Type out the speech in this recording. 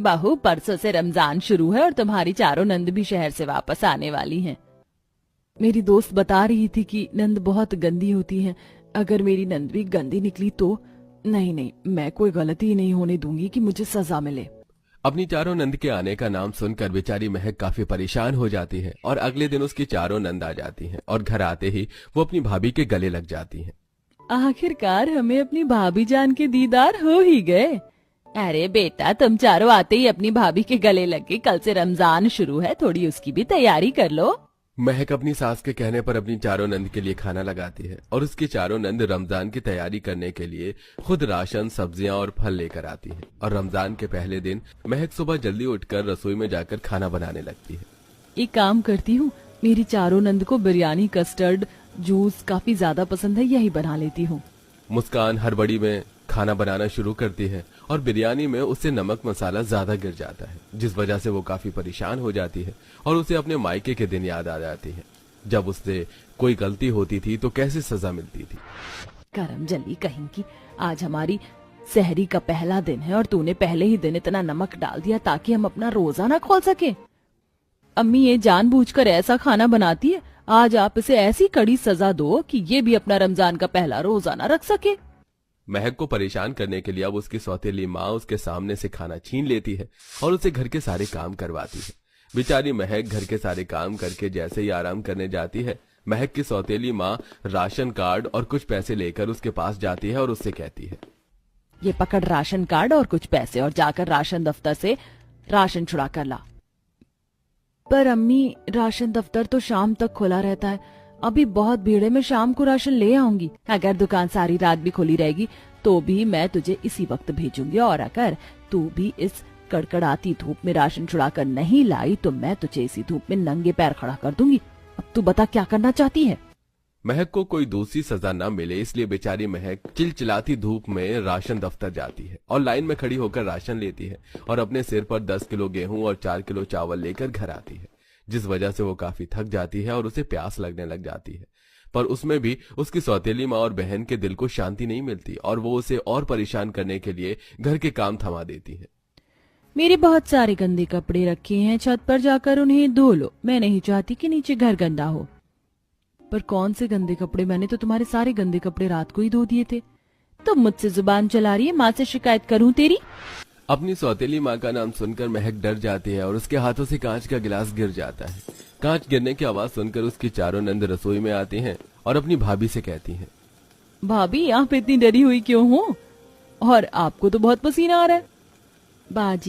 बहू, परसों से रमजान शुरू है और तुम्हारी चारों नंद भी शहर से वापस आने वाली हैं। मेरी दोस्त बता रही थी कि नंद बहुत गंदी होती हैं। अगर मेरी नंद भी गंदी निकली तो नहीं नहीं, मैं कोई गलती नहीं होने दूंगी कि मुझे सजा मिले। अपनी चारों नंद के आने का नाम सुनकर बेचारी महक काफी परेशान हो जाती है और अगले दिन उसकी चारों नंद आ जाती हैं और घर आते ही वो अपनी भाभी के गले लग जाती हैं। आखिरकार हमें अपनी भाभी जान के दीदार हो ही गए। अरे बेटा, तुम चारों आते ही अपनी भाभी के गले लग गई। कल से रमजान शुरू है, थोड़ी उसकी भी तैयारी कर लो। महक अपनी सास के कहने पर अपनी चारों नंद के लिए खाना लगाती है और उसकी चारों नंद रमजान की तैयारी करने के लिए खुद राशन, सब्जियां और फल लेकर आती है। और रमजान के पहले दिन महक सुबह जल्दी उठकर रसोई में जाकर खाना बनाने लगती है। एक काम करती हूँ, मेरी चारों नंद को बिरयानी, कस्टर्ड, जूस काफी ज्यादा पसंद है, यही बना लेती हूँ। मुस्कान हड़बड़ी में खाना बनाना शुरू करती है और बिरयानी में उससे नमक मसाला ज्यादा गिर जाता है, जिस वजह से वो काफी परेशान हो जाती है और उसे अपने मायके के दिन याद आ जाती है, जब उससे कोई गलती होती थी तो कैसे सजा मिलती थी। करम जली कहीं की, आज हमारी सहरी का पहला दिन है और तूने पहले ही दिन इतना नमक डाल दिया ताकि हम अपना रोजा ना खोल सके। अम्मी ये जानबूझकर ऐसा खाना बनाती है, आज आप इसे ऐसी कड़ी सजा दो कि ये भी अपना रमजान का पहला रोजा ना रख सके। महक को परेशान करने के लिए अब उसकी सौतेली माँ उसके सामने से खाना छीन लेती है और उसे घर के सारे काम करवाती है। बेचारी महक घर के सारे काम करके जैसे ही आराम करने जाती है, महक की सौतेली माँ राशन कार्ड और कुछ पैसे लेकर उसके पास जाती है और उससे कहती है, ये पकड़ राशन कार्ड और कुछ पैसे और जाकर राशन दफ्तर से राशन छुड़ा कर ला। पर अम्मी, राशन दफ्तर तो शाम तक खुला रहता है, अभी बहुत भीड़ है, मैं शाम को राशन ले आऊंगी। अगर दुकान सारी रात भी खुली रहेगी तो भी मैं तुझे इसी वक्त भेजूंगी, और अगर तू भी इस कड़कड़ाती धूप में राशन छुड़ा कर नहीं लाई तो मैं तुझे इसी धूप में नंगे पैर खड़ा कर दूंगी। अब तू बता क्या करना चाहती है। महक को कोई दूसरी सजा न मिले इसलिए बेचारी महक चिलचिलाती धूप में राशन दफ्तर जाती है और लाइन में खड़ी होकर राशन लेती है और अपने सिर पर 10 किलो गेहूं और 4 किलो चावल लेकर घर आती है, जिस वजह से वो काफी थक जाती है और उसे प्यास लगने लग जाती है। पर उसमें भी उसकी सौतेली माँ और बहन के दिल को शांति नहीं मिलती और वो उसे और परेशान करने के लिए घर के काम थमा देती है। मेरे बहुत सारे गंदे कपड़े रखे हैं, छत पर जाकर उन्हें धो लो। मैं नहीं चाहती कि नीचे घर गंदा हो। पर कौन से गंदे कपड़े? मैंने तो तुम्हारे सारे गंदे कपड़े रात को ही धो दिए थे। तुम मुझसे जुबान चला रही है, माँ से शिकायत करूं तेरी? अपनी सौतेली माँ का नाम सुनकर महक डर जाती है और उसके हाथों से कांच का गिलास गिर जाता है। कांच गिरने की आवाज सुनकर उसकी चारों नंद रसोई में आती हैं और अपनी भाभी से कहती हैं, भाभी, आप इतनी डरी हुई क्यों हो? और आपको तो बहुत पसीना आ रहा है। बाजी